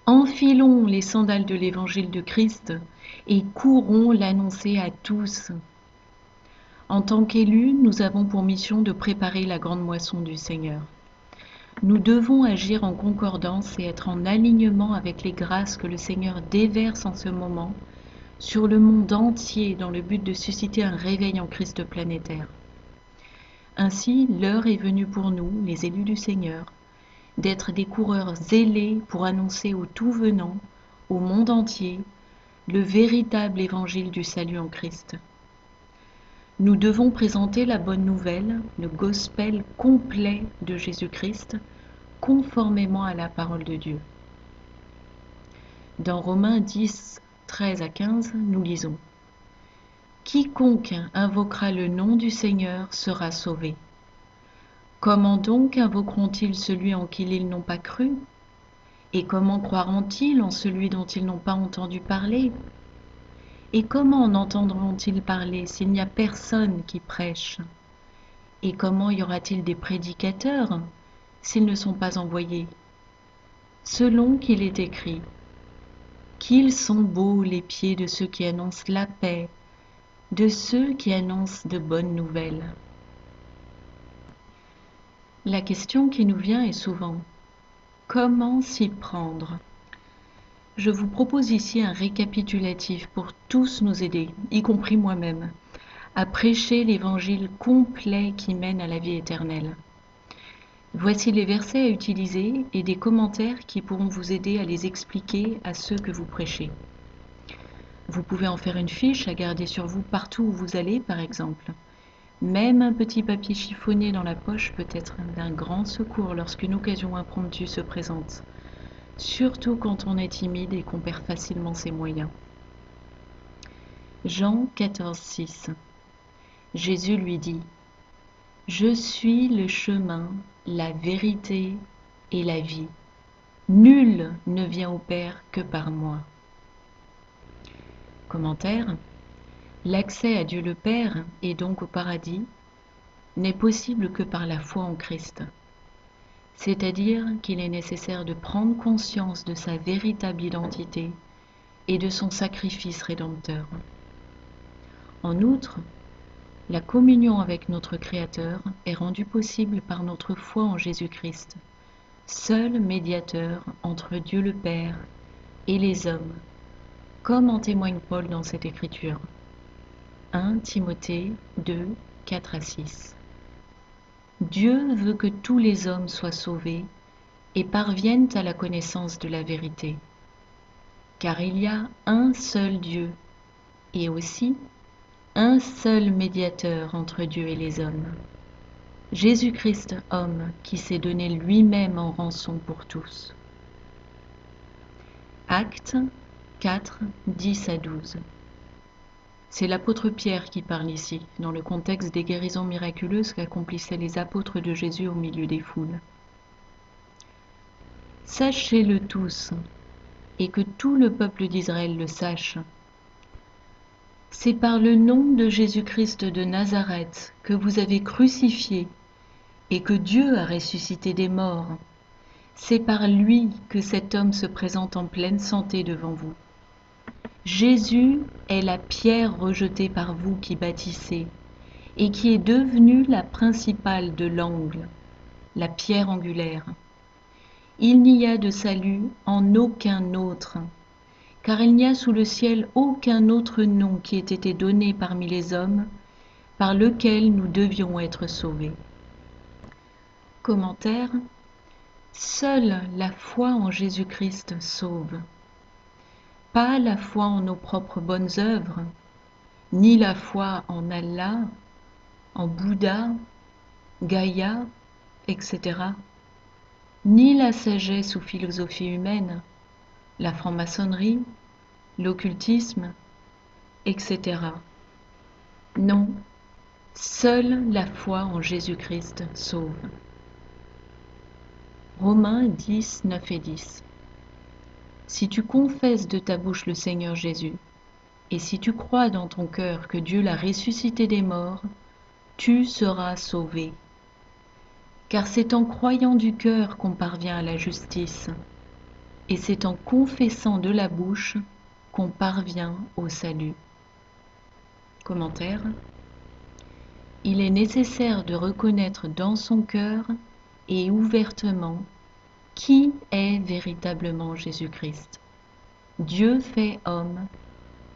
Enfilons les sandales de l'Évangile de Christ et courons l'annoncer à tous. En tant qu'élus, nous avons pour mission de préparer la grande moisson du Seigneur. Nous devons agir en concordance et être en alignement avec les grâces que le Seigneur déverse en ce moment sur le monde entier dans le but de susciter un réveil en Christ planétaire. Ainsi, l'heure est venue pour nous, les élus du Seigneur, d'être des coureurs zélés pour annoncer aux tout venants, au monde entier, le véritable évangile du salut en Christ. Nous devons présenter la bonne nouvelle, le gospel complet de Jésus-Christ, conformément à la parole de Dieu. Dans Romains 10, 13 à 15, nous lisons « Quiconque invoquera le nom du Seigneur sera sauvé. Comment donc invoqueront-ils celui en qui ils n'ont pas cru? Et comment croiront-ils en celui dont ils n'ont pas entendu parler? Et comment en entendront-ils parler s'il n'y a personne qui prêche? Et comment y aura-t-il des prédicateurs s'ils ne sont pas envoyés? Selon qu'il est écrit, qu'ils sont beaux les pieds de ceux qui annoncent la paix, de ceux qui annoncent de bonnes nouvelles. » La question qui nous vient est souvent, comment s'y prendre? Je vous propose ici un récapitulatif pour tous nous aider, y compris moi-même, à prêcher l'évangile complet qui mène à la vie éternelle. Voici les versets à utiliser et des commentaires qui pourront vous aider à les expliquer à ceux que vous prêchez. Vous pouvez en faire une fiche à garder sur vous partout où vous allez, par exemple. Même un petit papier chiffonné dans la poche peut être d'un grand secours lorsqu'une occasion impromptue se présente, surtout quand on est timide et qu'on perd facilement ses moyens. Jean 14, 6. Jésus lui dit « Je suis le chemin, la vérité et la vie. Nul ne vient au Père que par moi. » Commentaire. L'accès à Dieu le Père, et donc au paradis, n'est possible que par la foi en Christ. C'est-à-dire qu'il est nécessaire de prendre conscience de sa véritable identité et de son sacrifice rédempteur. En outre, la communion avec notre Créateur est rendue possible par notre foi en Jésus-Christ, seul médiateur entre Dieu le Père et les hommes, comme en témoigne Paul dans cette écriture. 1 Timothée 2, 4 à 6. Dieu veut que tous les hommes soient sauvés et parviennent à la connaissance de la vérité. Car il y a un seul Dieu et aussi un seul médiateur entre Dieu et les hommes. Jésus-Christ homme qui s'est donné lui-même en rançon pour tous. Actes 4, 10 à 12. C'est l'apôtre Pierre qui parle ici, dans le contexte des guérisons miraculeuses qu'accomplissaient les apôtres de Jésus au milieu des foules. Sachez-le tous, et que tout le peuple d'Israël le sache. C'est par le nom de Jésus-Christ de Nazareth que vous avez crucifié et que Dieu a ressuscité des morts. C'est par lui que cet homme se présente en pleine santé devant vous. Jésus est la pierre rejetée par vous qui bâtissez et qui est devenue la principale de l'angle, la pierre angulaire. Il n'y a de salut en aucun autre, car il n'y a sous le ciel aucun autre nom qui ait été donné parmi les hommes par lequel nous devions être sauvés. Commentaire. Seule la foi en Jésus-Christ sauve. Pas la foi en nos propres bonnes œuvres, ni la foi en Allah, en Bouddha, Gaïa, etc., ni la sagesse ou philosophie humaine, la franc-maçonnerie, l'occultisme, etc. Non, seule la foi en Jésus-Christ sauve. Romains 10, 9 et 10. Si tu confesses de ta bouche le Seigneur Jésus, et si tu crois dans ton cœur que Dieu l'a ressuscité des morts, tu seras sauvé. Car c'est en croyant du cœur qu'on parvient à la justice, et c'est en confessant de la bouche qu'on parvient au salut. Commentaire. Il est nécessaire de reconnaître dans son cœur et ouvertement qui est véritablement Jésus-Christ. Dieu fait homme,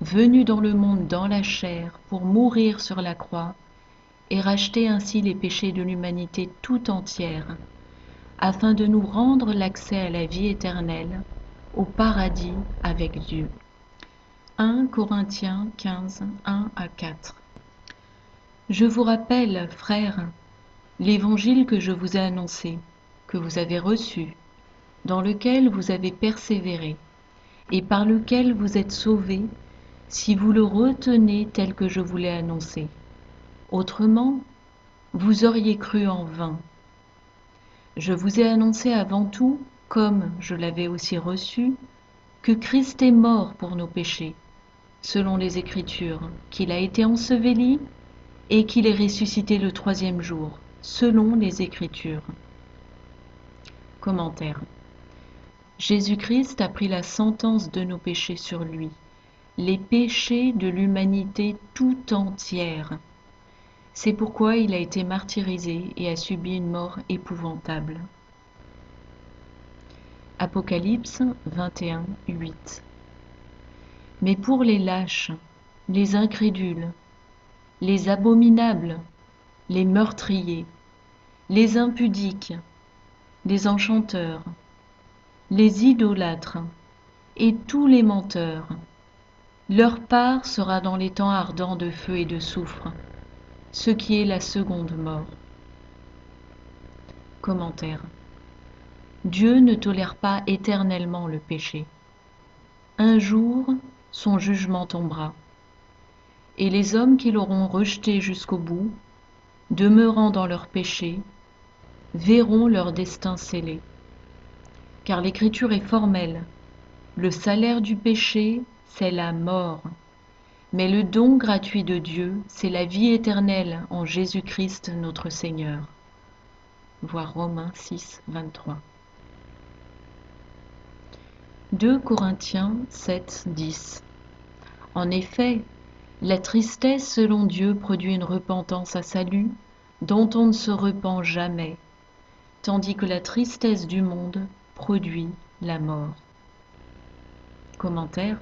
venu dans le monde dans la chair pour mourir sur la croix et racheter ainsi les péchés de l'humanité tout entière, afin de nous rendre l'accès à la vie éternelle, au paradis avec Dieu. 1 Corinthiens 15, 1 à 4. Je vous rappelle, frères, l'évangile que je vous ai annoncé, que vous avez reçu, dans lequel vous avez persévéré, et par lequel vous êtes sauvés, si vous le retenez tel que je vous l'ai annoncé. Autrement, vous auriez cru en vain. Je vous ai annoncé avant tout, comme je l'avais aussi reçu, que Christ est mort pour nos péchés, selon les Écritures, qu'il a été enseveli et qu'il est ressuscité le troisième jour, selon les Écritures. Commentaire. Jésus-Christ a pris la sentence de nos péchés sur lui, les péchés de l'humanité tout entière. C'est pourquoi il a été martyrisé et a subi une mort épouvantable. Apocalypse 21, 8. Mais pour les lâches, les incrédules, les abominables, les meurtriers, les impudiques, les enchanteurs, les idolâtres et tous les menteurs, leur part sera dans les temps ardents de feu et de soufre, ce qui est la seconde mort. Commentaire. Dieu ne tolère pas éternellement le péché. Un jour, son jugement tombera, et les hommes qui l'auront rejeté jusqu'au bout, demeurant dans leur péché, verront leur destin scellé. Car l'Écriture est formelle. Le salaire du péché, c'est la mort. Mais le don gratuit de Dieu, c'est la vie éternelle en Jésus-Christ notre Seigneur. Voir Romains 6, 23. 2 Corinthiens 7, 10. En effet, la tristesse selon Dieu produit une repentance à salut, dont on ne se repent jamais, tandis que la tristesse du monde produit la mort. Commentaire.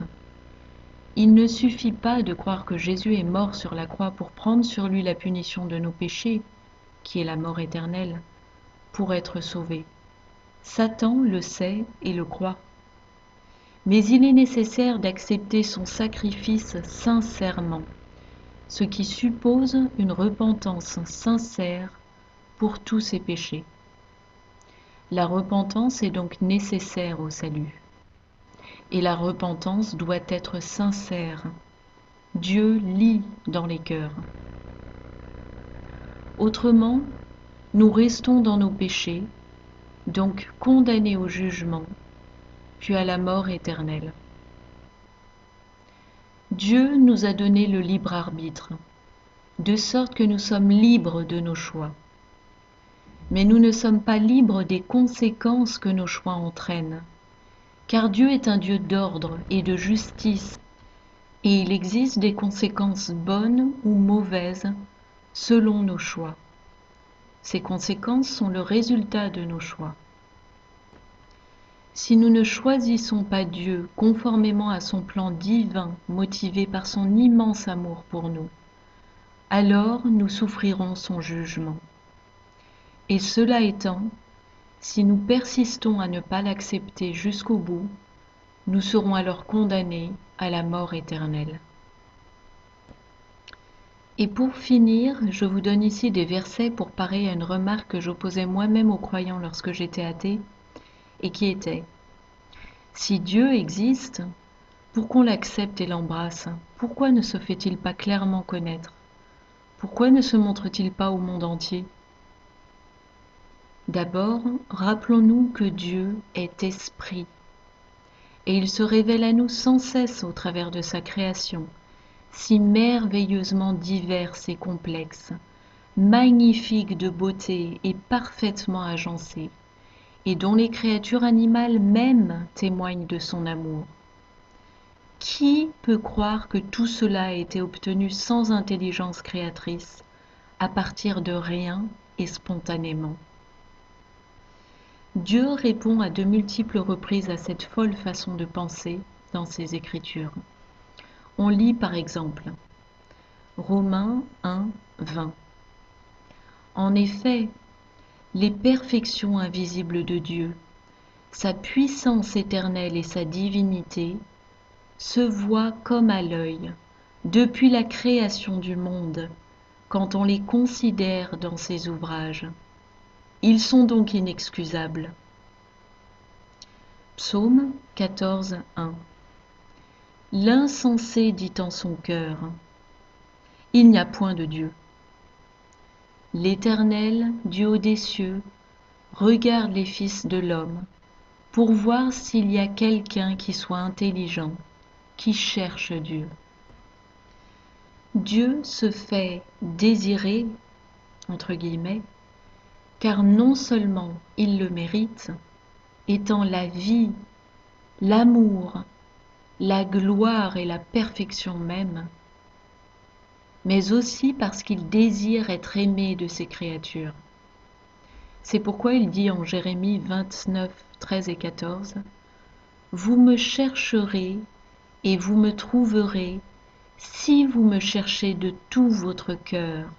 Il ne suffit pas de croire que Jésus est mort sur la croix pour prendre sur lui la punition de nos péchés, qui est la mort éternelle, pour être sauvé. Satan le sait et le croit. Mais il est nécessaire d'accepter son sacrifice sincèrement, ce qui suppose une repentance sincère pour tous ses péchés. La repentance est donc nécessaire au salut. Et la repentance doit être sincère. Dieu lit dans les cœurs. Autrement, nous restons dans nos péchés, donc condamnés au jugement, puis à la mort éternelle. Dieu nous a donné le libre arbitre, de sorte que nous sommes libres de nos choix. Mais nous ne sommes pas libres des conséquences que nos choix entraînent, car Dieu est un Dieu d'ordre et de justice, et il existe des conséquences bonnes ou mauvaises selon nos choix. Ces conséquences sont le résultat de nos choix. Si nous ne choisissons pas Dieu conformément à son plan divin motivé par son immense amour pour nous, alors nous souffrirons son jugement. Et cela étant, si nous persistons à ne pas l'accepter jusqu'au bout, nous serons alors condamnés à la mort éternelle. Et pour finir, je vous donne ici des versets pour parer à une remarque que j'opposais moi-même aux croyants lorsque j'étais athée, et qui était: si Dieu existe, pour qu'on l'accepte et l'embrasse, pourquoi ne se fait-il pas clairement connaître? Pourquoi ne se montre-t-il pas au monde entier? D'abord, rappelons-nous que Dieu est esprit, et il se révèle à nous sans cesse au travers de sa création, si merveilleusement diverse et complexe, magnifique de beauté et parfaitement agencée. et dont les créatures animales même témoignent de son amour. Qui peut croire que tout cela a été obtenu sans intelligence créatrice, à partir de rien et spontanément? Dieu répond à de multiples reprises à cette folle façon de penser dans ses Écritures. On lit par exemple Romains 1, 20. En effet, les perfections invisibles de Dieu, sa puissance éternelle et sa divinité, se voient comme à l'œil, depuis la création du monde, quand on les considère dans ses ouvrages. Ils sont donc inexcusables. Psaume 14, 1. L'insensé dit en son cœur, il n'y a point de Dieu. L'Éternel, du haut des cieux, regarde les fils de l'homme, pour voir s'il y a quelqu'un qui soit intelligent, qui cherche Dieu. Dieu se fait désirer, entre guillemets, car non seulement il le mérite, étant la vie, l'amour, la gloire et la perfection même, mais aussi parce qu'il désire être aimé de ses créatures. C'est pourquoi il dit en Jérémie 29, 13 et 14, « Vous me chercherez et vous me trouverez si vous me cherchez de tout votre cœur.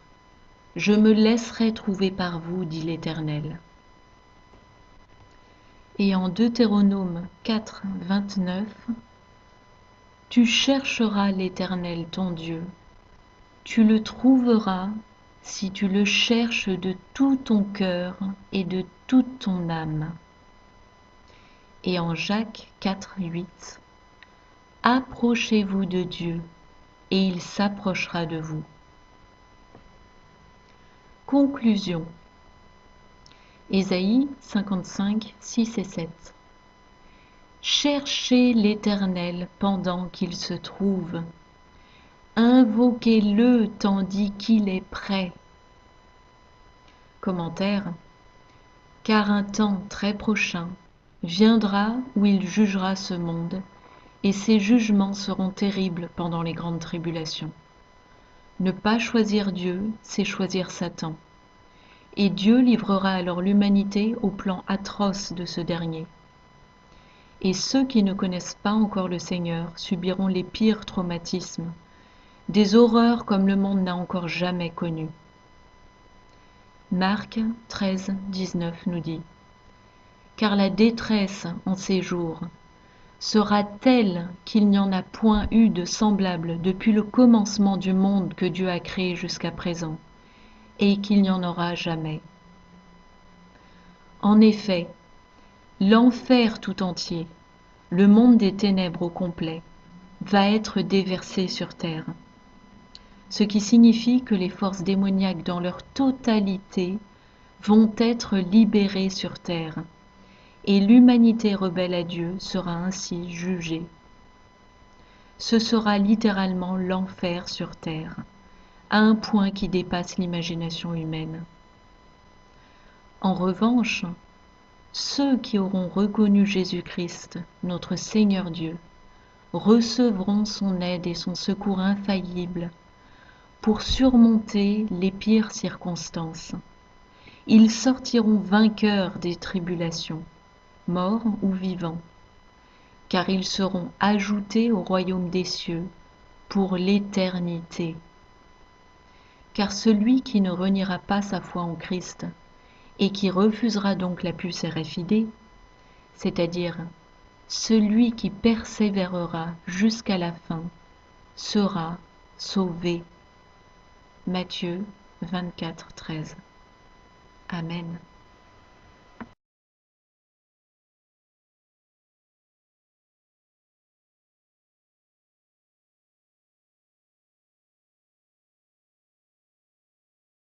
Je me laisserai trouver par vous, dit l'Éternel. » Et en Deutéronome 4, 29, « Tu chercheras l'Éternel ton Dieu, tu le trouveras si tu le cherches de tout ton cœur et de toute ton âme. » Et en Jacques 4, 8, « Approchez-vous de Dieu, et il s'approchera de vous. » Conclusion. Ésaïe 55, 6 et 7. Cherchez l'Éternel pendant qu'il se trouve. Invoquez-le tandis qu'il est près. Commentaire. Car un temps très prochain viendra où il jugera ce monde, et ses jugements seront terribles pendant les grandes tribulations. Ne pas choisir Dieu, c'est choisir Satan. Et Dieu livrera alors l'humanité au plan atroce de ce dernier. Et ceux qui ne connaissent pas encore le Seigneur subiront les pires traumatismes, des horreurs comme le monde n'a encore jamais connues. Marc 13, 19 nous dit « Car la détresse en ces jours sera telle qu'il n'y en a point eu de semblable depuis le commencement du monde que Dieu a créé jusqu'à présent, et qu'il n'y en aura jamais. » En effet, l'enfer tout entier, le monde des ténèbres au complet, va être déversé sur terre, ce qui signifie que les forces démoniaques dans leur totalité vont être libérées sur terre, et l'humanité rebelle à Dieu sera ainsi jugée. Ce sera littéralement l'enfer sur terre, à un point qui dépasse l'imagination humaine. En revanche, ceux qui auront reconnu Jésus-Christ, notre Seigneur Dieu, recevront son aide et son secours infaillibles pour surmonter les pires circonstances. Ils sortiront vainqueurs des tribulations, morts ou vivants, car ils seront ajoutés au royaume des cieux pour l'éternité. Car celui qui ne reniera pas sa foi en Christ et qui refusera donc la puce RFID, c'est-à-dire celui qui persévérera jusqu'à la fin, sera sauvé. Matthieu 24, 13. Amen.